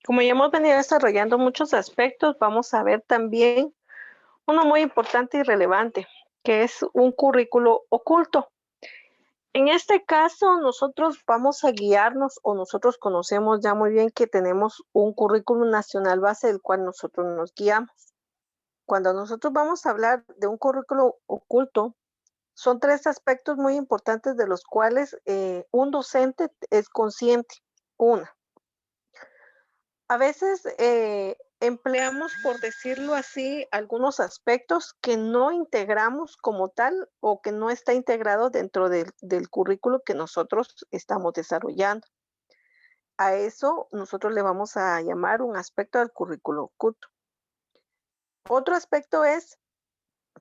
Como ya hemos venido desarrollando muchos aspectos, vamos a ver también uno muy importante y relevante, que es un currículo oculto. En este caso, nosotros vamos a guiarnos o nosotros conocemos ya muy bien que tenemos un currículum nacional base del cual nosotros nos guiamos. Cuando nosotros vamos a hablar de un currículo oculto, son tres aspectos muy importantes de los cuales un docente es consciente. Una, a veces empleamos, por decirlo así, algunos aspectos que no integramos como tal o que no está integrado dentro del currículo que nosotros estamos desarrollando. A eso nosotros le vamos a llamar un aspecto del currículo oculto. Otro aspecto es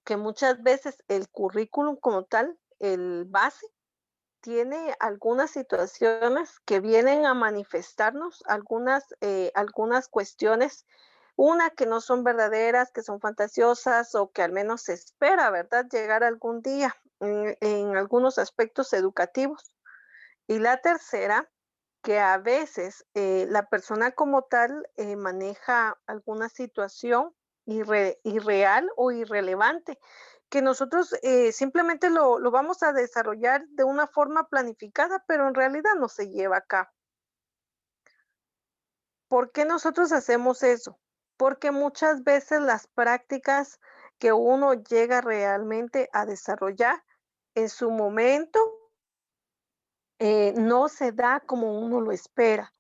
que muchas veces el currículum como tal, el base, tiene algunas situaciones que vienen a manifestarnos algunas cuestiones, una que no son verdaderas, que son fantasiosas o que al menos se espera, ¿verdad?, llegar algún día en algunos aspectos educativos. Y la tercera, que a veces la persona como tal maneja alguna situación irreal o irrelevante, que nosotros simplemente lo vamos a desarrollar de una forma planificada, pero en realidad no se lleva a cabo. ¿Por qué nosotros hacemos eso? Porque muchas veces las prácticas que uno llega realmente a desarrollar en su momento no se da como uno lo espera.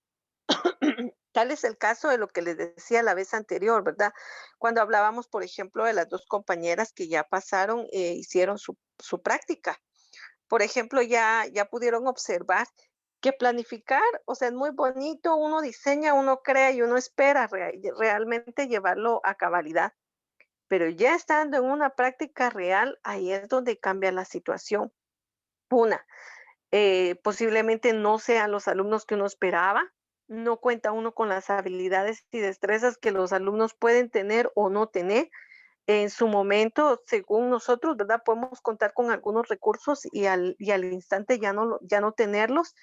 Tal es el caso de lo que les decía la vez anterior, ¿verdad? Cuando hablábamos, por ejemplo, de las 2 compañeras que ya pasaron, hicieron su práctica. Por ejemplo, ya pudieron observar que planificar, o sea, es muy bonito, uno diseña, uno crea y uno espera realmente llevarlo a cabalidad, pero ya estando en una práctica real, ahí es donde cambia la situación. Una, posiblemente no sean los alumnos que uno esperaba, no cuenta uno con las habilidades y destrezas que los alumnos pueden tener o no tener. En su momento, según nosotros, ¿verdad? Podemos contar con algunos recursos y al instante ya no tenerlos.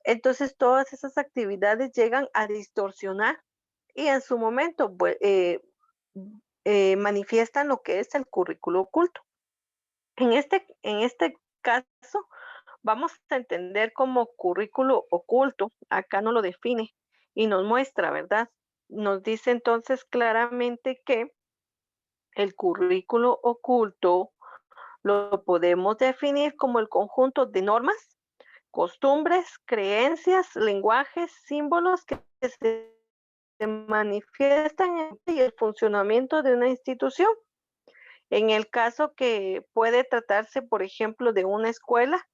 Entonces, todas esas actividades llegan a distorsionar y en su momento manifiestan lo que es el currículo oculto. En este caso, vamos a entender como currículo oculto, acá no lo define y nos muestra, ¿verdad? Nos dice entonces claramente que el currículo oculto lo podemos definir como el conjunto de normas, costumbres, creencias, lenguajes, símbolos que se manifiestan en el funcionamiento de una institución. En el caso que puede tratarse, por ejemplo, de una escuela,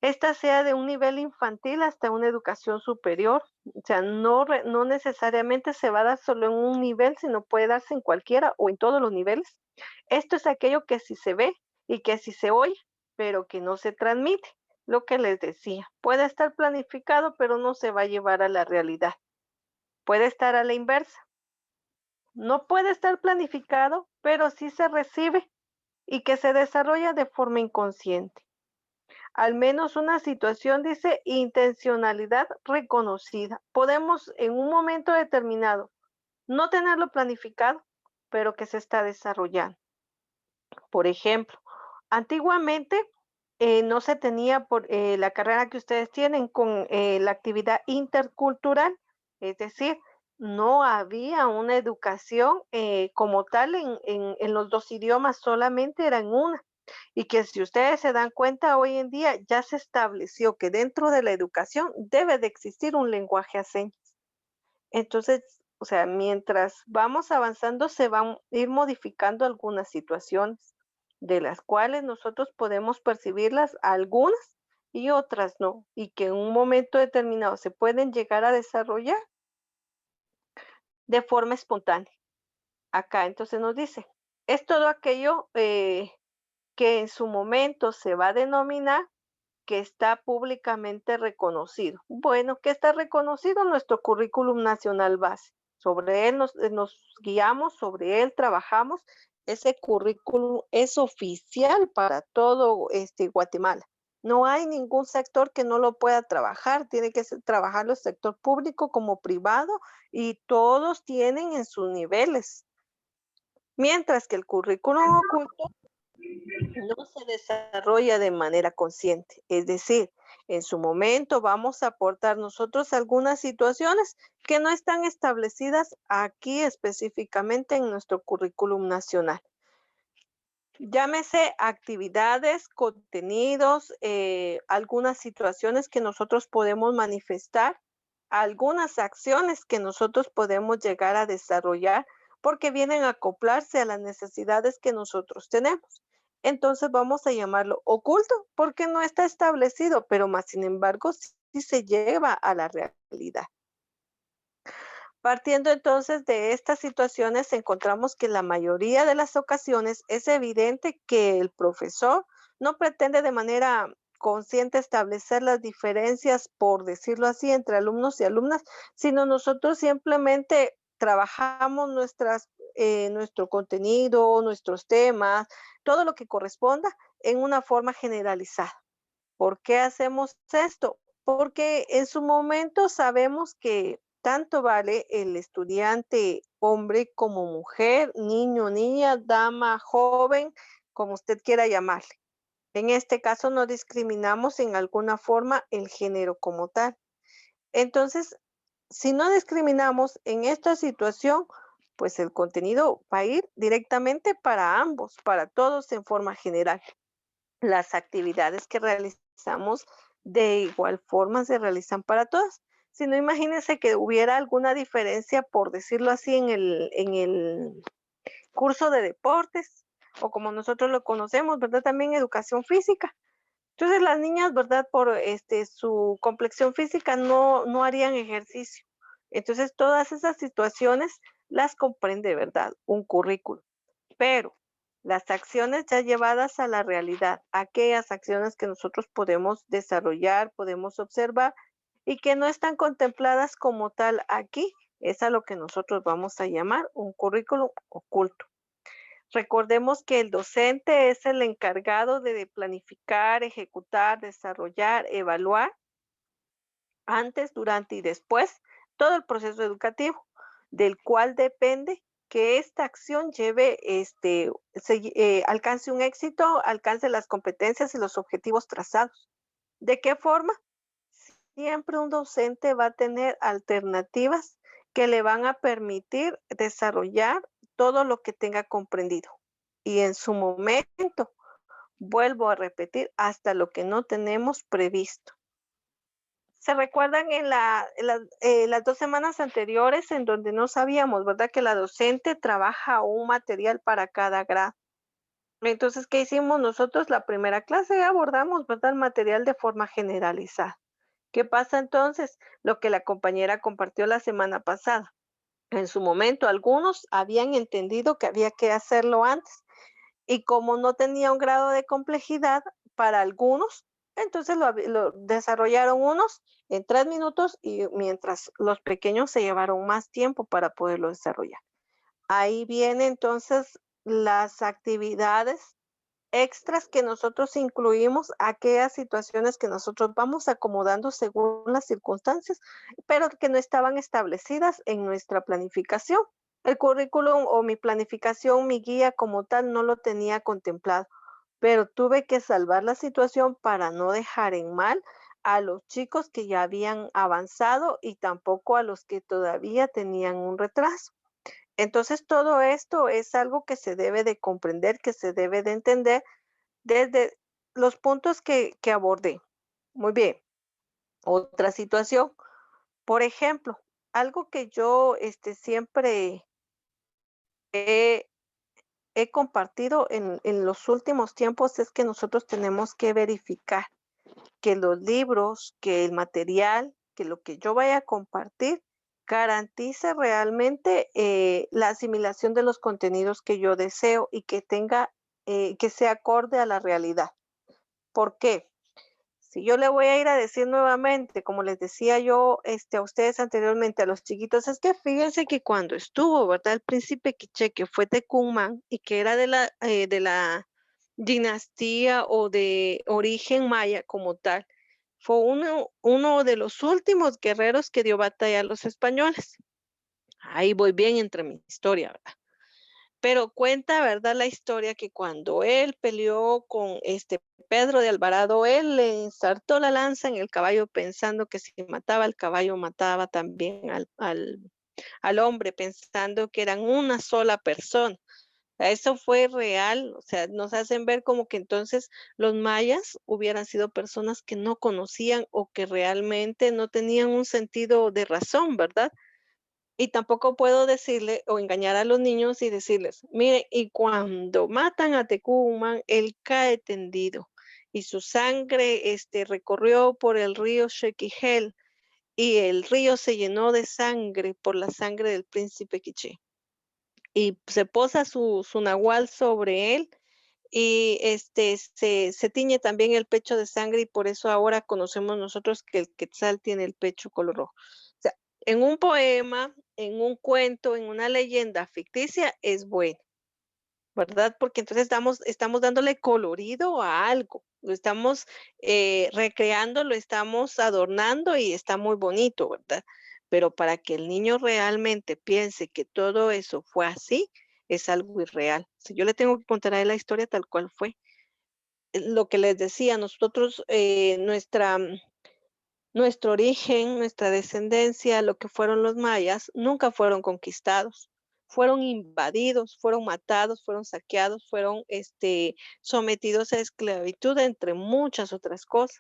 esta sea de un nivel infantil hasta una educación superior, o sea, no necesariamente se va a dar solo en un nivel, sino puede darse en cualquiera o en todos los niveles. Esto es aquello que sí se ve y que sí se oye, pero que no se transmite. Lo que les decía, puede estar planificado, pero no se va a llevar a la realidad. Puede estar a la inversa. No puede estar planificado, pero sí se recibe y que se desarrolla de forma inconsciente. Al menos una situación dice intencionalidad reconocida. Podemos en un momento determinado no tenerlo planificado, pero que se está desarrollando. Por ejemplo, antiguamente no se tenía por la carrera que ustedes tienen con la actividad intercultural, es decir, no había una educación como tal en los dos idiomas, solamente era en una. Y que si ustedes se dan cuenta, hoy en día ya se estableció que dentro de la educación debe de existir un lenguaje a señas. Entonces, o sea, mientras vamos avanzando, se van a ir modificando algunas situaciones, de las cuales nosotros podemos percibirlas algunas y otras no, y que en un momento determinado se pueden llegar a desarrollar de forma espontánea. Acá entonces nos dice, es todo aquello que en su momento se va a denominar que está públicamente reconocido. Bueno, ¿qué está reconocido? Nuestro currículum nacional base. Sobre él nos guiamos, sobre él trabajamos. Ese currículum es oficial para todo Guatemala. No hay ningún sector que no lo pueda trabajar, tiene que trabajarlo el sector público como privado y todos tienen en sus niveles. Mientras que el currículum oculto no se desarrolla de manera consciente. Es decir, en su momento vamos a aportar nosotros algunas situaciones que no están establecidas aquí específicamente en nuestro currículum nacional. Llámese actividades, contenidos, algunas situaciones que nosotros podemos manifestar, algunas acciones que nosotros podemos llegar a desarrollar porque vienen a acoplarse a las necesidades que nosotros tenemos. Entonces vamos a llamarlo oculto porque no está establecido, pero más sin embargo sí se lleva a la realidad. Partiendo entonces de estas situaciones, encontramos que la mayoría de las ocasiones es evidente que el profesor no pretende de manera consciente establecer las diferencias, por decirlo así, entre alumnos y alumnas, sino nosotros simplemente trabajamos nuestro contenido, nuestros temas, todo lo que corresponda en una forma generalizada. ¿Por qué hacemos esto? Porque en su momento sabemos que tanto vale el estudiante hombre como mujer, niño, niña, dama, joven, como usted quiera llamarle. En este caso no discriminamos en alguna forma el género como tal. Entonces, si no discriminamos en esta situación, pues el contenido va a ir directamente para ambos, para todos en forma general. Las actividades que realizamos de igual forma se realizan para todas. Si no, imagínense que hubiera alguna diferencia, por decirlo así, en el curso de deportes, o como nosotros lo conocemos, ¿verdad? También educación física. Entonces las niñas, ¿verdad? Por su complexión física no harían ejercicio. Entonces todas esas situaciones las comprende, ¿verdad? Un currículo. Pero las acciones ya llevadas a la realidad, aquellas acciones que nosotros podemos desarrollar, podemos observar y que no están contempladas como tal aquí, es a lo que nosotros vamos a llamar un currículum oculto. Recordemos que el docente es el encargado de planificar, ejecutar, desarrollar, evaluar antes, durante y después todo el proceso educativo, del cual depende que esta acción alcance un éxito, alcance las competencias y los objetivos trazados. ¿De qué forma? Siempre un docente va a tener alternativas que le van a permitir desarrollar todo lo que tenga comprendido. Y en su momento, vuelvo a repetir, hasta lo que no tenemos previsto. ¿Se recuerdan las 2 semanas anteriores en donde no sabíamos, verdad, que la docente trabaja un material para cada grado? Entonces, ¿qué hicimos nosotros? La primera clase abordamos, ¿verdad?, el material de forma generalizada. ¿Qué pasa entonces? Lo que la compañera compartió la semana pasada. En su momento, algunos habían entendido que había que hacerlo antes y como no tenía un grado de complejidad para algunos, entonces lo desarrollaron unos en 3 minutos y mientras los pequeños se llevaron más tiempo para poderlo desarrollar. Ahí vienen entonces las actividades extras que nosotros incluimos, aquellas situaciones que nosotros vamos acomodando según las circunstancias, pero que no estaban establecidas en nuestra planificación. El currículum o mi planificación, mi guía como tal, no lo tenía contemplado, pero tuve que salvar la situación para no dejar en mal a los chicos que ya habían avanzado y tampoco a los que todavía tenían un retraso. Entonces, todo esto es algo que se debe de comprender, que se debe de entender desde los puntos que abordé. Muy bien. Otra situación, por ejemplo, algo que yo siempre he, he compartido en los últimos tiempos es que nosotros tenemos que verificar que los libros, que el material, que lo que yo vaya a compartir garantice realmente la asimilación de los contenidos que yo deseo y que tenga, que sea acorde a la realidad. ¿Por qué? Si yo le voy a ir a decir nuevamente, como les decía yo a ustedes anteriormente, a los chiquitos, es que fíjense que cuando estuvo, ¿verdad? El príncipe Quiché, que fue Tecumán y que era dinastía o de origen maya como tal. Fue uno de los últimos guerreros que dio batalla a los españoles. Ahí voy bien entre mi historia, ¿verdad? Pero cuenta, ¿verdad? La historia que cuando él peleó con Pedro de Alvarado, él le ensartó la lanza en el caballo pensando que si mataba al caballo mataba también al hombre, pensando que eran una sola persona. Eso fue real, o sea, nos hacen ver como que entonces los mayas hubieran sido personas que no conocían o que realmente no tenían un sentido de razón, ¿verdad? Y tampoco puedo decirle o engañar a los niños y decirles, mire, y cuando matan a Tecumán, él cae tendido y su sangre recorrió por el río Shequijel y el río se llenó de sangre por la sangre del príncipe Quiché. Y se posa su nahual sobre él y se tiñe también el pecho de sangre y por eso ahora conocemos nosotros que el quetzal tiene el pecho color rojo. O sea, en un poema, en un cuento, en una leyenda ficticia es bueno, ¿verdad? Porque entonces estamos dándole colorido a algo, lo estamos recreando, lo estamos adornando y está muy bonito, ¿verdad? Pero para que el niño realmente piense que todo eso fue así, es algo irreal. Si yo le tengo que contar a él la historia tal cual fue, lo que les decía, nosotros, nuestro origen, nuestra descendencia, lo que fueron los mayas, nunca fueron conquistados, fueron invadidos, fueron matados, fueron saqueados, fueron sometidos a esclavitud, entre muchas otras cosas.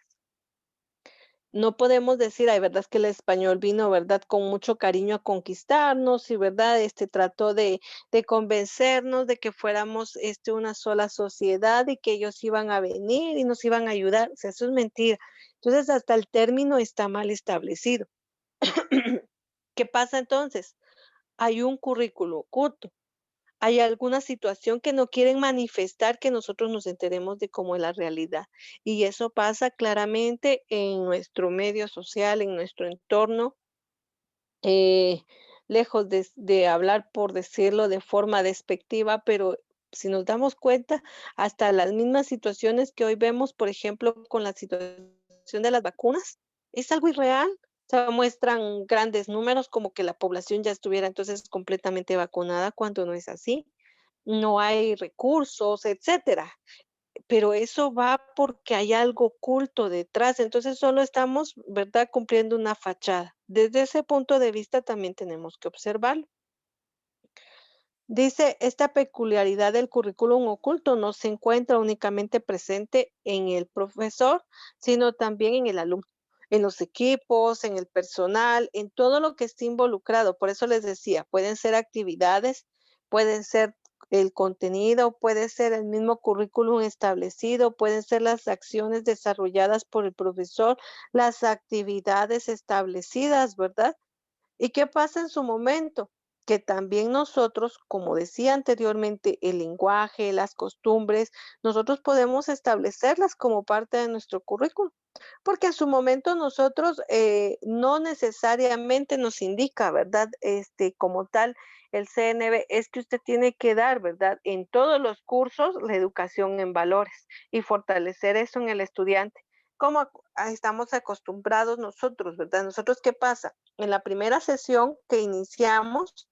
No podemos decir, ay, verdad es que el español vino, verdad, con mucho cariño a conquistarnos y verdad, trató de convencernos de que fuéramos, una sola sociedad y que ellos iban a venir y nos iban a ayudar. O sea, eso es mentira. Entonces, hasta el término está mal establecido. ¿Qué pasa entonces? Hay un currículo oculto. Hay alguna situación que no quieren manifestar que nosotros nos enteremos de cómo es la realidad. Y eso pasa claramente en nuestro medio social, en nuestro entorno, eh, lejos de hablar por decirlo de forma despectiva, pero si nos damos cuenta, hasta las mismas situaciones que hoy vemos, por ejemplo, con la situación de las vacunas, es algo irreal. O sea, muestran grandes números como que la población ya estuviera entonces completamente vacunada cuando no es así, no hay recursos, etcétera. Pero eso va porque hay algo oculto detrás, entonces solo estamos, ¿verdad?, cumpliendo una fachada. Desde ese punto de vista también tenemos que observarlo. Dice, esta peculiaridad del currículum oculto no se encuentra únicamente presente en el profesor, sino también en el alumno, en los equipos, en el personal, en todo lo que esté involucrado. Por eso les decía, pueden ser actividades, pueden ser el contenido, puede ser el mismo currículum establecido, pueden ser las acciones desarrolladas por el profesor, las actividades establecidas, ¿verdad? ¿Y qué pasa en su momento? Que también nosotros, como decía anteriormente, el lenguaje, las costumbres, nosotros podemos establecerlas como parte de nuestro currículum, porque en su momento nosotros no necesariamente nos indica, ¿verdad? Como tal, el CNB es que usted tiene que dar, ¿verdad? En todos los cursos la educación en valores y fortalecer eso en el estudiante. Como estamos acostumbrados nosotros, ¿verdad? Nosotros, ¿qué pasa? En la primera sesión que iniciamos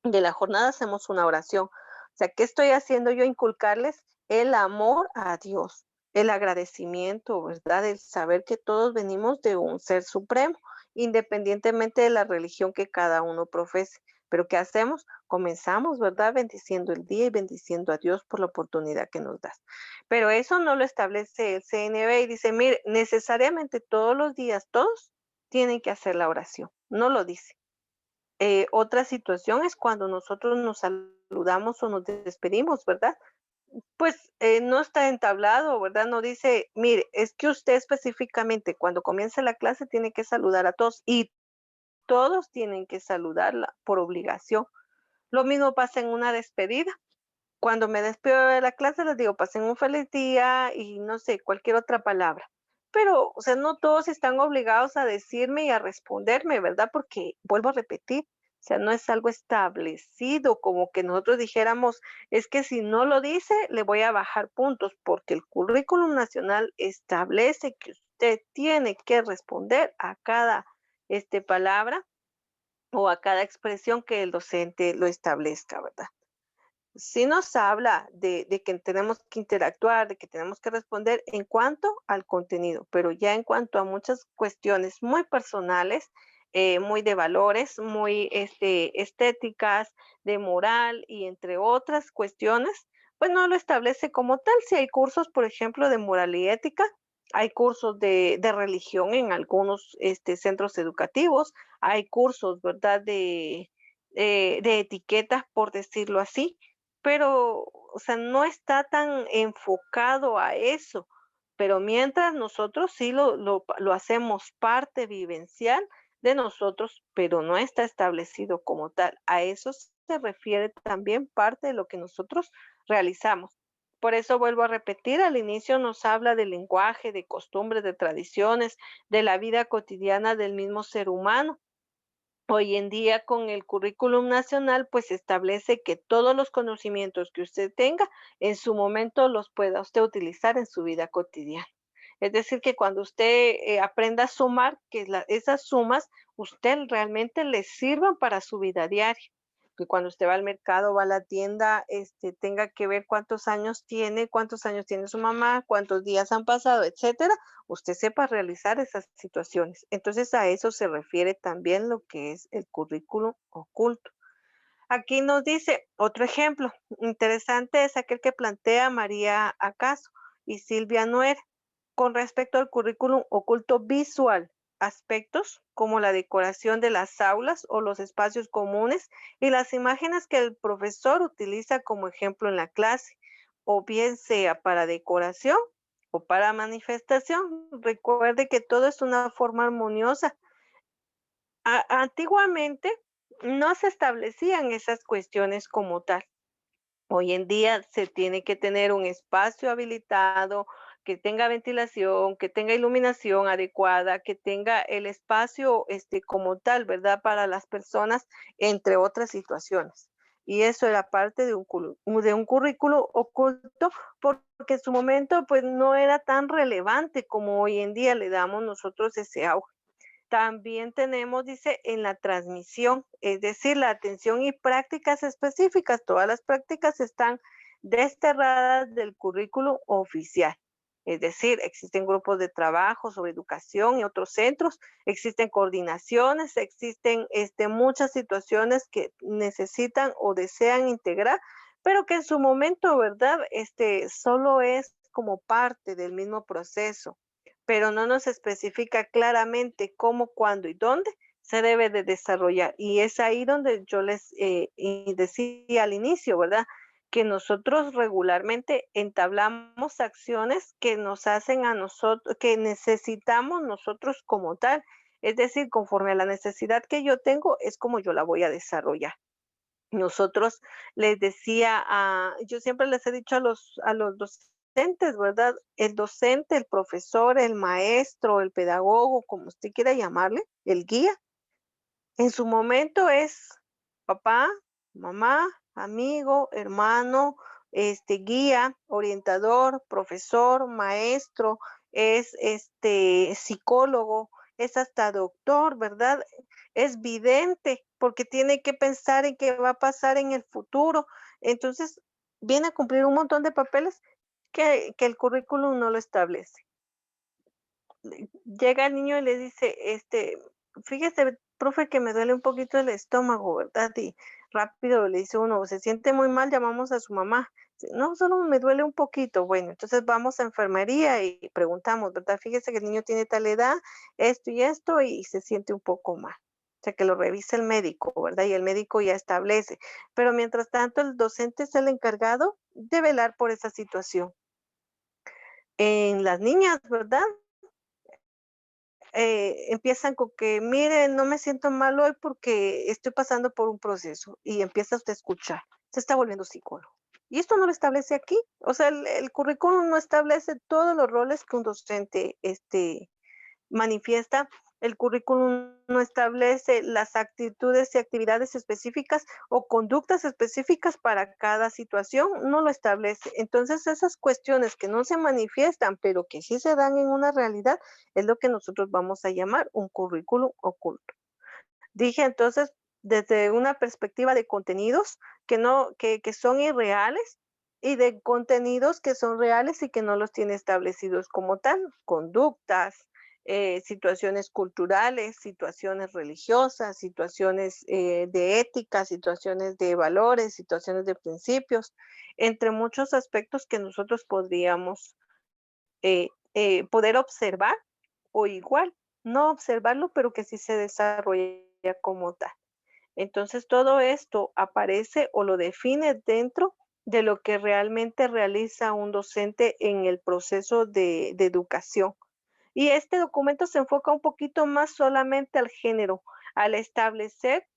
de la jornada hacemos una oración. O sea, ¿qué estoy haciendo yo? Inculcarles el amor a Dios, el agradecimiento, ¿verdad? El saber que todos venimos de un ser supremo, independientemente de la religión que cada uno profese. Pero ¿qué hacemos? Comenzamos, ¿verdad? Bendiciendo el día y bendiciendo a Dios por la oportunidad que nos das. Pero eso no lo establece el CNB y dice, mire, necesariamente todos los días, todos tienen que hacer la oración. No lo dice. Otra situación es cuando nosotros nos saludamos o nos despedimos, ¿verdad? Pues no está entablado, ¿verdad? No dice, mire, es que usted específicamente cuando comienza la clase tiene que saludar a todos y todos tienen que saludarla por obligación. Lo mismo pasa en una despedida. Cuando me despido de la clase les digo, pasen un feliz día y no sé, cualquier otra palabra. Pero, o sea, no todos están obligados a decirme y a responderme, ¿verdad? Porque, vuelvo a repetir, O sea, no es algo establecido, como que nosotros dijéramos, es que si no lo dice, le voy a bajar puntos, porque el currículum nacional establece que usted tiene que responder a cada palabra o a cada expresión que el docente lo establezca, ¿verdad? Sí nos habla de que tenemos que interactuar, de que tenemos que responder en cuanto al contenido, pero ya en cuanto a muchas cuestiones muy personales, muy de valores, muy estéticas, de moral y entre otras cuestiones, pues no lo establece como tal. Si hay cursos, por ejemplo, de moral y ética, hay cursos de religión en algunos centros educativos, hay cursos, ¿verdad?, de etiquetas, por decirlo así, pero, o sea, no está tan enfocado a eso, pero mientras nosotros sí lo hacemos parte vivencial de nosotros, pero no está establecido como tal. A eso se refiere también parte de lo que nosotros realizamos. Por eso vuelvo a repetir, al inicio nos habla del lenguaje, de costumbres, de tradiciones, de la vida cotidiana del mismo ser humano. Hoy en día, con el currículum nacional, pues establece que todos los conocimientos que usted tenga, en su momento los pueda usted utilizar en su vida cotidiana. Es decir, que cuando usted aprenda a sumar, que esas sumas usted realmente le sirvan para su vida diaria. Que cuando usted va al mercado, va a la tienda, tenga que ver cuántos años tiene su mamá, cuántos días han pasado, etcétera, usted sepa realizar esas situaciones. Entonces, a eso se refiere también lo que es el currículum oculto. Aquí nos dice otro ejemplo interesante es aquel que plantea María Acaso y Silvia Noer con respecto al currículum oculto visual, aspectos como la decoración de las aulas o los espacios comunes y las imágenes que el profesor utiliza como ejemplo en la clase, o bien sea para decoración o para manifestación. Recuerde que todo es una forma armoniosa. Antiguamente no se establecían esas cuestiones como tal. Hoy en día se tiene que tener un espacio habilitado, que tenga ventilación, que tenga iluminación adecuada, que tenga el espacio, como tal, ¿verdad? Para las personas, entre otras situaciones. Y eso era parte de un currículo oculto, porque en su momento, pues, no era tan relevante como hoy en día le damos nosotros ese auge. También tenemos, dice, en la transmisión, es decir, la atención y prácticas específicas. Todas las prácticas están desterradas del currículo oficial. Es decir, existen grupos de trabajo sobre educación y otros centros, existen coordinaciones, existen muchas situaciones que necesitan o desean integrar, pero que en su momento, ¿verdad? Solo es como parte del mismo proceso, pero no nos especifica claramente cómo, cuándo y dónde se debe de desarrollar. Y es ahí donde yo les y decía al inicio, ¿verdad? Que nosotros regularmente entablamos acciones que nos hacen a nosotros, que necesitamos nosotros como tal. Es decir, conforme a la necesidad que yo tengo, es como yo la voy a desarrollar. Nosotros les decía, yo siempre les he dicho a los docentes, ¿verdad? El docente, el profesor, el maestro, el pedagogo, como usted quiera llamarle, el guía, en su momento es papá, mamá, amigo, hermano, guía, orientador, profesor, maestro, es psicólogo, es hasta doctor, ¿verdad? Es vidente, porque tiene que pensar en qué va a pasar en el futuro. Entonces, viene a cumplir un montón de papeles que el currículum no lo establece. Llega el niño y le dice, fíjese, profe, que me duele un poquito el estómago, ¿verdad? Y rápido le dice uno, se siente muy mal, llamamos a su mamá. Dice, no, solo me duele un poquito. Bueno, entonces vamos a enfermería y preguntamos, ¿verdad? Fíjese que el niño tiene tal edad, esto, y se siente un poco mal. O sea, que lo revise el médico, ¿verdad? Y el médico ya establece. Pero mientras tanto, el docente es el encargado de velar por esa situación. En las niñas, ¿verdad? Empiezan con que, mire, no me siento mal hoy porque estoy pasando por un proceso y empieza usted a escuchar, se está volviendo psicólogo. Y esto no lo establece aquí, o sea, el currículum no establece todos los roles que un docente manifiesta El currículum no establece las actitudes y actividades específicas o conductas específicas para cada situación, no lo establece. Entonces, esas cuestiones que no se manifiestan, pero que sí se dan en una realidad, es lo que nosotros vamos a llamar un currículum oculto. Dije entonces, desde una perspectiva de contenidos que no que son irreales y de contenidos que son reales y que no los tiene establecidos como tal, conductas, situaciones culturales, situaciones religiosas, situaciones, de ética, situaciones de valores, situaciones de principios, entre muchos aspectos que nosotros podríamos, poder observar o igual, no observarlo, pero que sí se desarrolla como tal. Entonces, todo esto aparece o lo define dentro de lo que realmente realiza un docente en el proceso de educación. Y este documento se enfoca un poquito más solamente al género, al establecer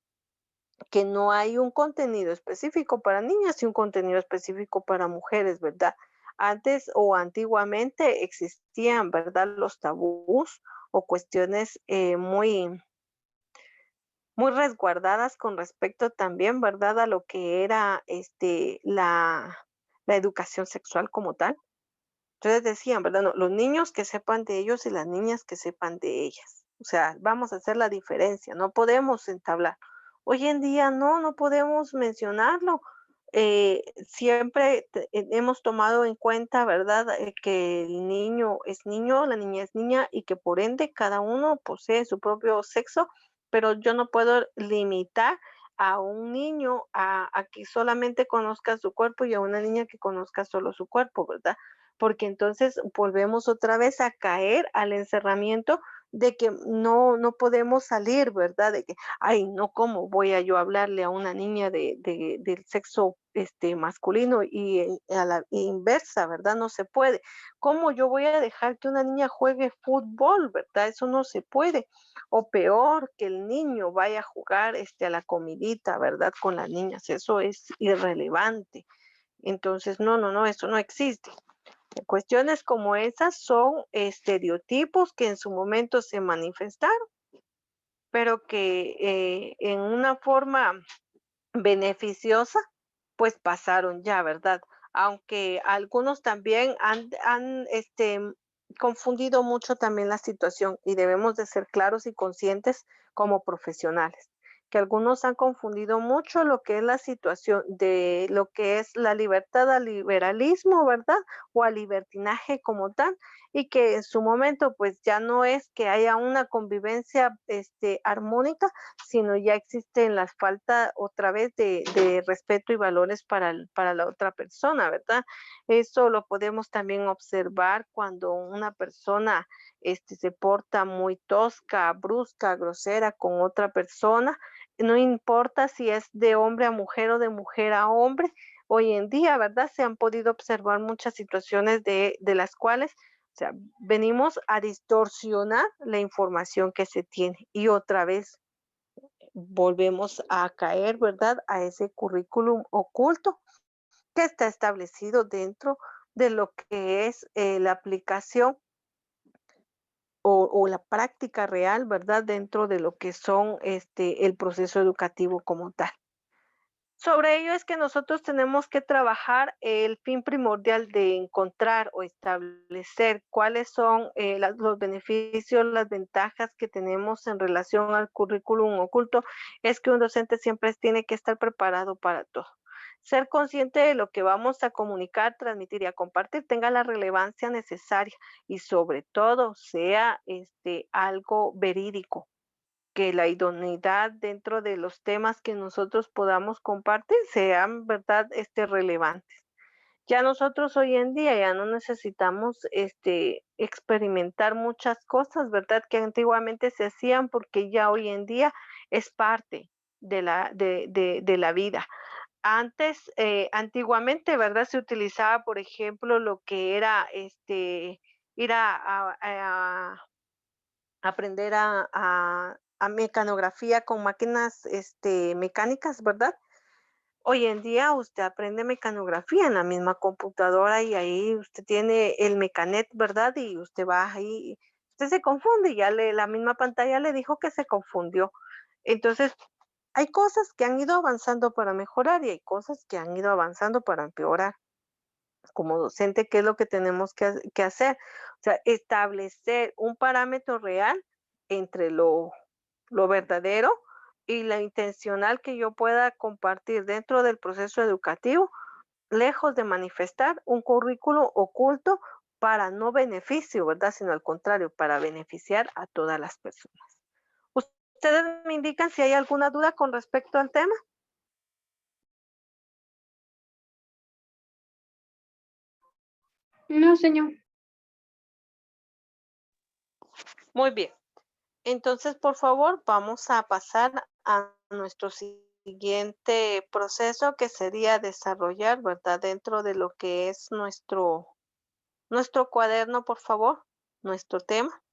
que no hay un contenido específico para niñas y un contenido específico para mujeres, ¿verdad? Antes o antiguamente existían, ¿verdad? Los tabús o cuestiones muy resguardadas con respecto también, ¿verdad? A lo que era la educación sexual como tal. Entonces decían, ¿verdad? No, los niños que sepan de ellos y las niñas que sepan de ellas. O sea, vamos a hacer la diferencia, no podemos entablar. Hoy en día no, no podemos mencionarlo. Siempre hemos tomado en cuenta, ¿verdad? Que el niño es niño, la niña es niña y que por ende cada uno posee su propio sexo, pero yo no puedo limitar a un niño a que solamente conozca su cuerpo y a una niña que conozca solo su cuerpo, ¿verdad? Porque entonces volvemos otra vez a caer al encerramiento de que no podemos salir, ¿verdad? De que, ay, no, ¿cómo voy a yo hablarle a una niña del sexo masculino y a la inversa, ¿verdad? No se puede. ¿Cómo yo voy a dejar que una niña juegue fútbol, ¿verdad? Eso no se puede. O peor, que el niño vaya a jugar a la comidita, ¿verdad? Con las niñas. Eso es irrelevante. Entonces, no, no, no, eso no existe. Cuestiones como esas son estereotipos que en su momento se manifestaron, pero que en una forma beneficiosa, pues pasaron ya, ¿verdad? Aunque algunos también han confundido mucho también la situación y debemos de ser claros y conscientes como profesionales, que algunos han confundido mucho lo que es la situación de lo que es la libertad al liberalismo, ¿verdad? O al libertinaje como tal, y que en su momento pues ya no es que haya una convivencia armónica, sino ya existen las faltas otra vez de respeto y valores para la otra persona, ¿verdad? Eso lo podemos también observar cuando una persona se porta muy tosca, brusca, grosera con otra persona, no importa si es de hombre a mujer o de mujer a hombre. Hoy en día, ¿verdad? Se han podido observar muchas situaciones de las cuales, o sea, venimos a distorsionar la información que se tiene. Y otra vez, volvemos a caer, ¿verdad? A ese currículum oculto que está establecido dentro de lo que es la aplicación o la práctica real, ¿verdad? Dentro de lo que son el proceso educativo como tal. Sobre ello es que nosotros tenemos que trabajar el fin primordial de encontrar o establecer cuáles son los beneficios, las ventajas que tenemos en relación al currículum oculto. Es que un docente siempre tiene que estar preparado para todo. Ser consciente de lo que vamos a comunicar, transmitir y a compartir tenga la relevancia necesaria y sobre todo sea algo verídico, que la idoneidad dentro de los temas que nosotros podamos compartir sean, ¿verdad?, relevantes. Ya nosotros hoy en día ya no necesitamos, experimentar muchas cosas, ¿verdad?, que antiguamente se hacían, porque ya hoy en día es parte de la vida. Antes, antiguamente, ¿verdad?, se utilizaba, por ejemplo, lo que era, ir a aprender a mecanografía con máquinas, mecánicas, ¿verdad? Hoy en día usted aprende mecanografía en la misma computadora y ahí usted tiene el Mecanet, ¿verdad? Y usted va ahí, usted se confunde, y ya la misma pantalla le dijo que se confundió. Entonces, hay cosas que han ido avanzando para mejorar y hay cosas que han ido avanzando para empeorar. Como docente, ¿qué es lo que tenemos que hacer? O sea, establecer un parámetro real entre lo verdadero y la intencional que yo pueda compartir dentro del proceso educativo, lejos de manifestar un currículo oculto para no beneficio, ¿verdad? Sino al contrario, para beneficiar a todas las personas. ¿Ustedes me indican si hay alguna duda con respecto al tema? No, señor. Muy bien. Entonces, por favor, vamos a pasar a nuestro siguiente proceso, que sería desarrollar, ¿verdad? Dentro de lo que es nuestro cuaderno, por favor, nuestro tema.